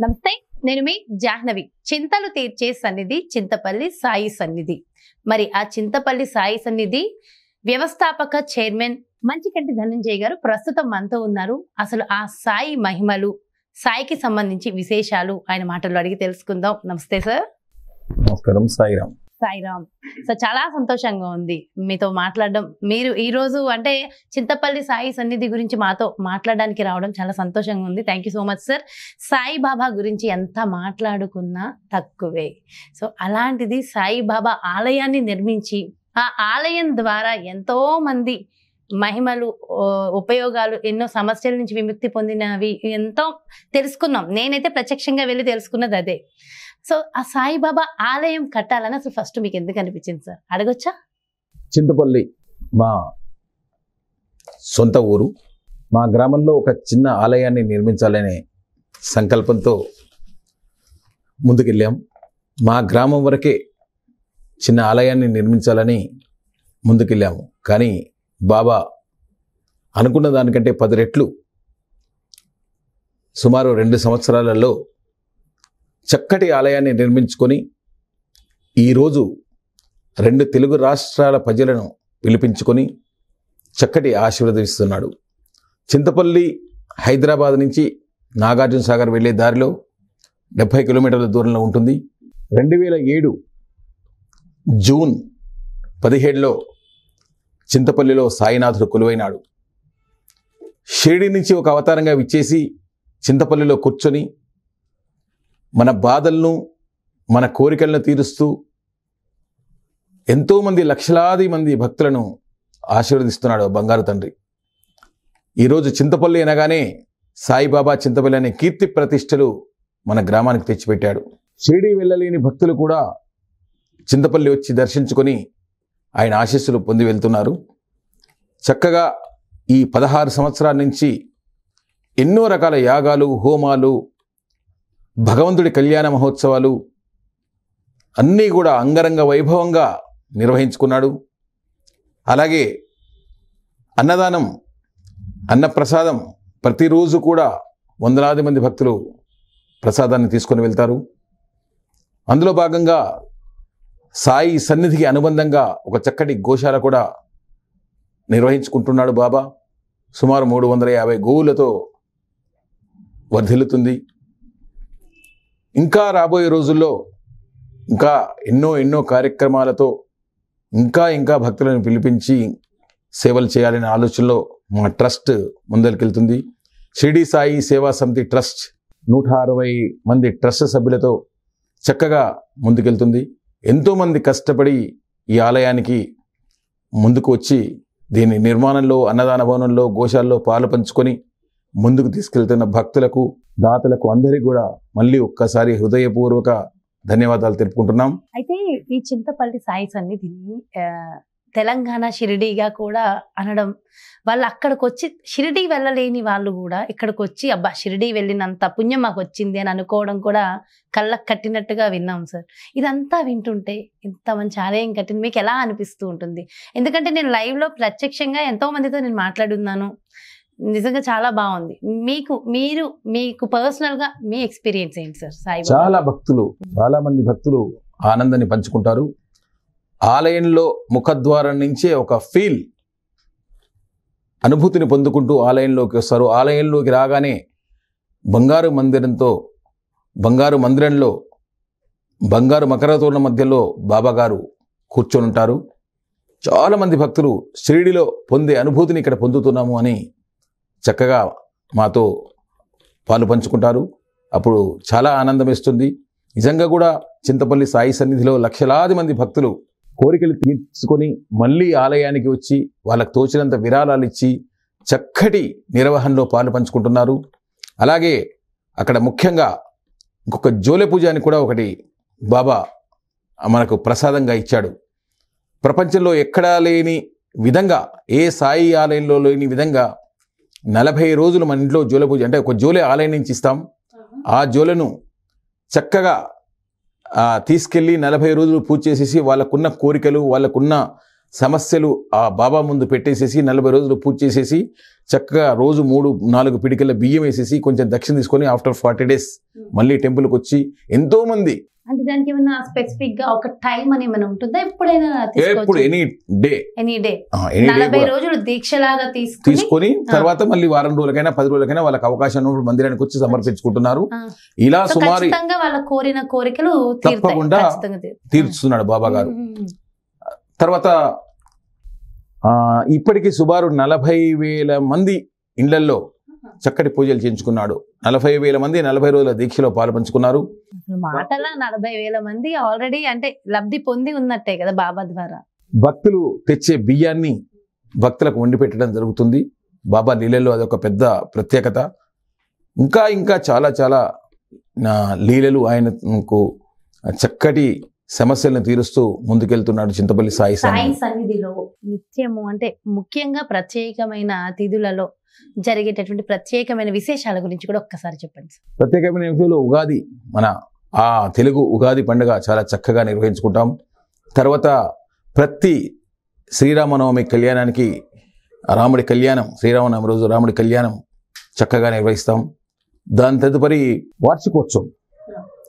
నమస్తే, నేను మీ జాహ్నవి. చింతలు తీర్చే సన్నిధి చింతపల్లి సాయి సన్నిధి. మరి ఆ చింతపల్లి సాయి సన్నిధి వ్యవస్థాపక చైర్మన్ మంచికంటి ధనంజయ్ గారు ప్రస్తుతం మనతో ఉన్నారు. అసలు ఆ సాయి మహిమలు, సాయికి సంబంధించి విశేషాలు ఆయన మాటల్లో అడిగి తెలుసుకుందాం. నమస్తే సార్. నమస్కారం. సాయిరామ్. సాయిరామ్. సో చాలా సంతోషంగా ఉంది మీతో మాట్లాడడం. మీరు ఈ రోజు అంటే చింతపల్లి సాయి సన్నిధి గురించి మాతో మాట్లాడడానికి రావడం చాలా సంతోషంగా ఉంది. Thank you so much sir. Saibaba గురించి ఎంత మాట్లాడుకున్నా తక్కువే. సో అలాంటిది సాయిబాబా ఆలయాన్ని నిర్మించి ఆ ఆలయం ద్వారా ఎంతో మంది మహిమలు, ఉపయోగాలు, ఎన్నో సమస్యల నుంచి విముక్తి పొందినవి ఎంతో తెలుసుకున్నాం. నేనైతే ప్రత్యక్షంగా వెళ్ళి తెలుసుకున్నది అదే. సో ఆ సాయిబాబా ఆలయం కట్టాలని అసలు ఫస్ట్ మీకు ఎందుకు అనిపించింది సార్, అడగొచ్చా? చింతపల్లి మా సొంత ఊరు. మా గ్రామంలో ఒక చిన్న ఆలయాన్ని నిర్మించాలనే సంకల్పంతో ముందుకెళ్ళాం. మా గ్రామం వరకే చిన్న ఆలయాన్ని నిర్మించాలని ముందుకెళ్ళాము. కానీ బాబా అనుకున్న దానికంటే 10 రెట్లు సుమారు 2 సంవత్సరాలలో చక్కటి ఆలయాన్ని నిర్మించుకొని ఈరోజు 2 తెలుగు రాష్ట్రాల ప్రజలను పిలిపించుకొని చక్కటి ఆశీర్వదిస్తున్నాడు. చింతపల్లి హైదరాబాద్ నుంచి నాగార్జున సాగర్ వెళ్ళే దారిలో 70 కిలోమీటర్ల దూరంలో ఉంటుంది. 2007 జూన్ 17లో చింతపల్లిలో సాయినాథుడు కొలువైనాడు. షిరిడి నుంచి ఒక అవతారంగా విచ్చేసి చింతపల్లిలో కూర్చొని మన బాధలను, మన కోరికలను తీరుస్తూ ఎంతోమంది లక్షలాది మంది భక్తులను ఆశీర్వదిస్తున్నాడు బంగారు తండ్రి. ఈరోజు చింతపల్లి అనగానే సాయిబాబా చింతపల్లి అనే కీర్తి ప్రతిష్టలు మన గ్రామానికి తెచ్చిపెట్టాడు. షిరిడి వెళ్ళలేని భక్తులు కూడా చింతపల్లి వచ్చి దర్శించుకొని ఆయన ఆశీస్సులు పొంది వెళ్తున్నారు. చక్కగా ఈ 16 సంవత్సరాల నుంచి ఎన్నో రకాల యాగాలు, హోమాలు, భగవంతుడి కళ్యాణ మహోత్సవాలు అన్నీ కూడా అంగరంగ వైభవంగా నిర్వహించుకున్నాడు. అలాగే అన్నదానం, అన్నప్రసాదం ప్రతిరోజు కూడా వందలాది మంది భక్తులు ప్రసాదాన్ని తీసుకొని వెళ్తారు. అందులో భాగంగా సాయి సన్నిధికి అనుబంధంగా ఒక చక్కటి గోశాల కూడా నిర్వహించుకుంటున్నాడు బాబా. సుమారు 350 గోవులతో వర్ధిల్లుతుంది. ఇంకా రాబోయే రోజుల్లో ఇంకా ఎన్నో కార్యక్రమాలతో ఇంకా భక్తులను పిలిపించి సేవలు చేయాలనే ఆలోచనలో మా ట్రస్ట్ ముందరికెళ్తుంది. షిరిడి సాయి సేవా సమితి ట్రస్ట్ 160 మంది ట్రస్ట్ సభ్యులతో చక్కగా ముందుకెళ్తుంది. ఎంతోమంది కష్టపడి ఈ ఆలయానికి ముందుకు వచ్చి దీని నిర్మాణంలో, అన్నదాన భవనంలో, గోశాలలో పాలు పంచుకొని ముందుకు తీసుకెళ్తున్న భక్తులకు, దాతలకు అందరికీ కూడా మళ్ళీ ఒక్కసారి హృదయపూర్వక ధన్యవాదాలు తెలుపుకుంటున్నాం. అయితే ఈ చింతపల్లి సాయి సన్నిధిని తెలంగాణ షిరిడీగా కూడా అనడం, వాళ్ళు అక్కడికి వచ్చి షిరిడీ వెళ్ళలేని వాళ్ళు కూడా ఇక్కడికి వచ్చి అబ్బా షిరిడీ వెళ్ళినంత పుణ్యం మాకు వచ్చింది అని అనుకోవడం కూడా కళ్ళకు కట్టినట్టుగా విన్నాం సార్. ఇదంతా వింటుంటే ఇంత మంచి ఆలయం కట్టింది మీకు ఎలా అనిపిస్తూ ఉంటుంది? ఎందుకంటే నేను లైవ్లో ప్రత్యక్షంగా ఎంతో మందితో నేను మాట్లాడున్నాను. నిజంగా చాలా బాగుంది. మీకు పర్సనల్గా మీ ఎక్స్పీరియన్స్ ఏంటి సార్? సాయి చాలా మంది భక్తులు ఆనందాన్ని పంచుకుంటారు. ఆలయంలో ముఖద్వారం నుంచే ఒక అనుభూతిని పొందుకుంటూ ఆలయంలోకి వస్తారు. ఆలయంలోకి రాగానే బంగారు మందిరంలో బంగారు మకరతోరణ మధ్యలో బాబాగారు కూర్చొని ఉంటారు. చాలామంది భక్తులు షిరిడిలో పొందే అనుభూతిని ఇక్కడ పొందుతున్నాము అని చక్కగా మాతో పాలు పంచుకుంటారు. అప్పుడు చాలా ఆనందం ఇస్తుంది. నిజంగా కూడా చింతపల్లి సాయి సన్నిధిలో లక్షలాది మంది భక్తులు కోరికలు తీర్చుకొని మళ్ళీ ఆలయానికి వచ్చి వాళ్ళకు తోచినంత విరాళాలు ఇచ్చి చక్కటి నిర్వహణలో పాలు పంచుకుంటున్నారు. అలాగే అక్కడ ముఖ్యంగా ఇంకొక జోలె పూజ అని కూడా ఒకటి బాబా మనకు ప్రసాదంగా ఇచ్చాడు. ప్రపంచంలో ఎక్కడా లేని విధంగా, ఏ సాయి ఆలయంలో లేని విధంగా 40 రోజులు మన ఇంట్లో జోలె పూజ, అంటే ఒక జోలె ఆలయం నుంచి ఇస్తాం. ఆ జోలెను చక్కగా తీసుకెళ్ళి 40 రోజులు పూజ చేసేసి వాళ్ళకున్న కోరికలు, వాళ్ళకున్న సమస్యలు ఆ బాబా ముందు పెట్టేసేసి 40 రోజులు పూజ చేసేసి చక్కగా రోజు 3-4 పిడికల బియ్యం వేసేసి కొంచెం దక్షిణ తీసుకొని ఆఫ్టర్ 40 days మళ్ళీ టెంపుల్కి వచ్చి ఎంతో మంది. అంటే దానికి ఏమైనా స్పెసిఫిక్ గా ఒక టైం అని ఏమైనా ఉంటుందా? ఎప్పుడైనా ఎప్పుడు ఎనీ డే 40 రోజులు దీక్షలాగా తీసుకొని తర్వాత మళ్ళీ వారం రోజులకైనా 10 రోజులకైనా వాళ్ళకి అవకాశం ఉన్నప్పుడు మందిరానికి వచ్చి సమర్పించుకుంటున్నారు. ఇలా సుమారు వాళ్ళ కోరిన కోరికలు తప్పకుండా తీర్చుతున్నాడు బాబా గారు. తర్వాత ఇప్పటికీ సుమారు 40,000 మంది ఇళ్లలో చక్కటి పూజలు చేయించుకున్నాడు. 40,000 మంది 40 రోజుల దీక్షలో పాలు పంచుకున్నారు. మాటల 40,000 మంది ఆల్రెడీ అంటే లబ్ధి పొంది ఉన్నట్టే కదా బాబా ద్వారా. భక్తులు తెచ్చే బియ్యాన్ని భక్తులకు వండి పెట్టడం జరుగుతుంది. బాబా లీలల్లో అదొక పెద్ద ప్రత్యేకత. ఇంకా ఇంకా చాలా చాలా లీలలు ఆయనకు చక్కటి సమస్యలను తీరుస్తూ ముందుకెళ్తున్నాడు చింతపల్లి సాయి సన్నిధిలో. నిత్యము అంటే ముఖ్యంగా ప్రత్యేకమైన తిథులలో జరిగేటటువంటి ప్రత్యేకమైన విశేషాల గురించి కూడా ఒక్కసారి చెప్పండి. ప్రత్యేకమైన విషయంలో ఉగాది, మన ఆ తెలుగు ఉగాది పండుగ చాలా చక్కగా నిర్వహించుకుంటాం. తర్వాత ప్రతి శ్రీరామనవమి కళ్యాణానికి రాముడి కళ్యాణం, శ్రీరామనవమి రోజు రాముడి కళ్యాణం చక్కగా నిర్వహిస్తాం. దాని తదుపరి వార్షికోత్సవం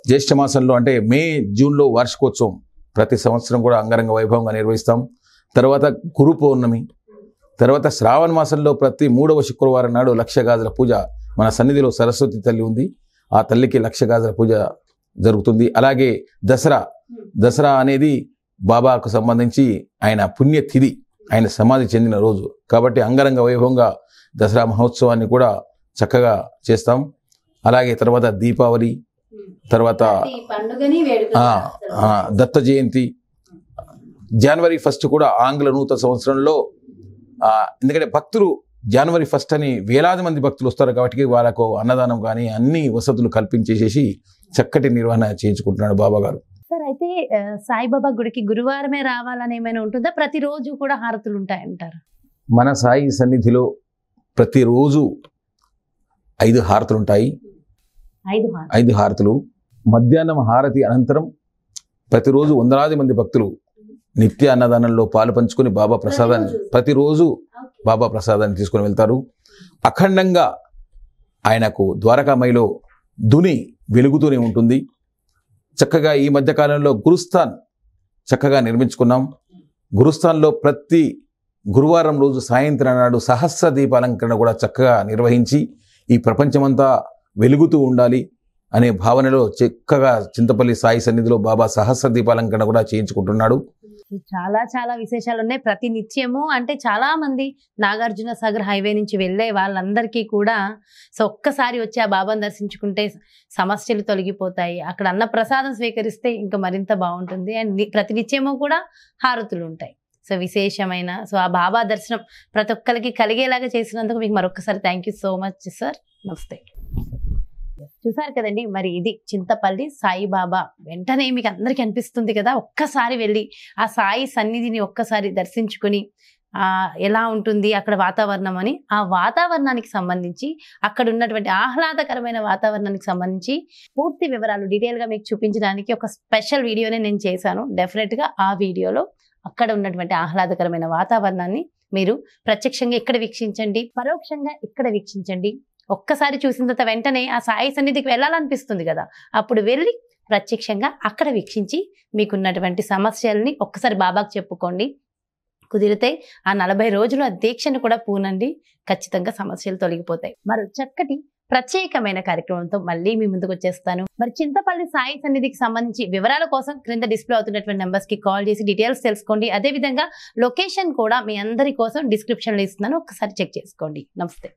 జ్యేష్ఠ మాసంలో అంటే మే జూన్లో వార్షికోత్సవం ప్రతి సంవత్సరం కూడా అంగరంగ వైభవంగా నిర్వహిస్తాం. తర్వాత గురు పౌర్ణమి, తర్వాత శ్రావణ మాసంలో ప్రతి 3వ శుక్రవారం నాడు 1,00,000 గాజుల పూజ. మన సన్నిధిలో సరస్వతి తల్లి ఉంది, ఆ తల్లికి 1,00,000 గాజుల పూజ జరుగుతుంది. అలాగే దసరా అనేది బాబాకు సంబంధించి ఆయన పుణ్యతిథి, ఆయన సమాధి చెందిన రోజు కాబట్టి అంగరంగ వైభవంగా దసరా మహోత్సవాన్ని కూడా చక్కగా చేస్తాం. అలాగే తర్వాత దీపావళి, తర్వాత దత్త జయంతి, జనవరి 1 కూడా ఆంగ్ల నూతన సంవత్సరంలో. ఎందుకంటే భక్తులు జనవరి 1 అని వేలాది మంది భక్తులు వస్తారు కాబట్టి వాళ్ళకు అన్నదానం కానీ అన్ని వసతులు కల్పించేసేసి చక్కటి నిర్వహణ చేయించుకుంటున్నాడు బాబా గారు. సార్, అయితే సాయిబాబా గుడికి గురువారమే రావాలని ఏమైనా ఉంటుందా? ప్రతిరోజు కూడా హారతులు ఉంటాయంటారు? మన సాయి సన్నిధిలో ప్రతిరోజు 5 హారతులు ఉంటాయి. 5 హారతులు. మధ్యాహ్నం హారతి అనంతరం ప్రతిరోజు వందలాది మంది భక్తులు నిత్య అన్నదానంలో పాలు పంచుకొని బాబా ప్రసాదాన్ని ప్రతిరోజు బాబా ప్రసాదాన్ని తీసుకొని వెళ్తారు. అఖండంగా ఆయనకు ద్వారకామయిలో ధుని వెలుగుతూనే ఉంటుంది. చక్కగా ఈ మధ్యకాలంలో గురుస్థాన్ చక్కగా నిర్మించుకున్నాం. గురుస్థాన్లో ప్రతి గురువారం రోజు సాయంత్రం నాడు సహస్ర దీపాలంకరణ కూడా చక్కగా నిర్వహించి ఈ ప్రపంచమంతా వెలుగుతూ ఉండాలి అనే భావనలో చక్కగా చింతపల్లి సాయి సన్నిధిలో బాబా సహస్ర దీపాలంకరణ కూడా చేయించుకుంటున్నాడు. చాలా చాలా విశేషాలు ఉన్నాయి. ప్రతి నిత్యము అంటే చాలా మంది నాగార్జున సాగర్ హైవే నుంచి వెళ్ళే వాళ్ళందరికీ కూడా ఒక్కసారి వచ్చి ఆ బాబాను దర్శించుకుంటే సమస్యలు తొలగిపోతాయి. అక్కడ అన్న ప్రసాదం స్వీకరిస్తే ఇంకా మరింత బాగుంటుంది. అండ్ ప్రతి నిత్యము కూడా హారతులు ఉంటాయి. విశేషమైన ఆ బాబా దర్శనం ప్రతి ఒక్కరికి కలిగేలాగా చేసినందుకు మీకు మరొకసారి thank you so much sir. నమస్తే. చూసారు కదండి, మరి ఇది చింతపల్లి సాయిబాబా. వెంటనే మీకు అందరికీ అనిపిస్తుంది కదా, ఒక్కసారి వెళ్ళి ఆ సాయి సన్నిధిని ఒక్కసారి దర్శించుకొని ఎలా ఉంటుంది అక్కడ వాతావరణం అని, ఆ వాతావరణానికి సంబంధించి అక్కడ ఉన్నటువంటి ఆహ్లాదకరమైన వాతావరణానికి సంబంధించి పూర్తి వివరాలు డీటెయిల్గా మీకు చూపించడానికి ఒక స్పెషల్ వీడియోనే నేను చేశాను. డెఫినెట్గా ఆ వీడియోలో అక్కడ ఉన్నటువంటి ఆహ్లాదకరమైన వాతావరణాన్ని మీరు ప్రత్యక్షంగా ఇక్కడ వీక్షించండి, పరోక్షంగా ఇక్కడ వీక్షించండి. ఒక్కసారి చూసిన తర్వాత వెంటనే ఆ సాయి సన్నిధికి వెళ్ళాలనిపిస్తుంది కదా, అప్పుడు వెళ్ళి ప్రత్యక్షంగా అక్కడ వీక్షించి మీకున్నటువంటి సమస్యల్ని ఒక్కసారి బాబాకు చెప్పుకోండి. కుదిరితే ఆ 40 రోజులు ఆ దీక్షను కూడా పూనండి, ఖచ్చితంగా సమస్యలు తొలగిపోతాయి. మరో చక్కటి ప్రత్యేకమైన కార్యక్రమంతో మళ్ళీ మీ ముందుకు వచ్చేస్తాను. మరి చింతపల్లి సాయి సన్నిధికి సంబంధించి వివరాల కోసం క్రింద డిస్ప్లే అవుతున్నటువంటి నెంబర్స్ కి కాల్ చేసి డీటెయిల్స్ తెలుసుకోండి. అదేవిధంగా లొకేషన్ కూడా మీ అందరి కోసం డిస్క్రిప్షన్లో ఇస్తున్నాను, ఒక్కసారి చెక్ చేసుకోండి. నమస్తే.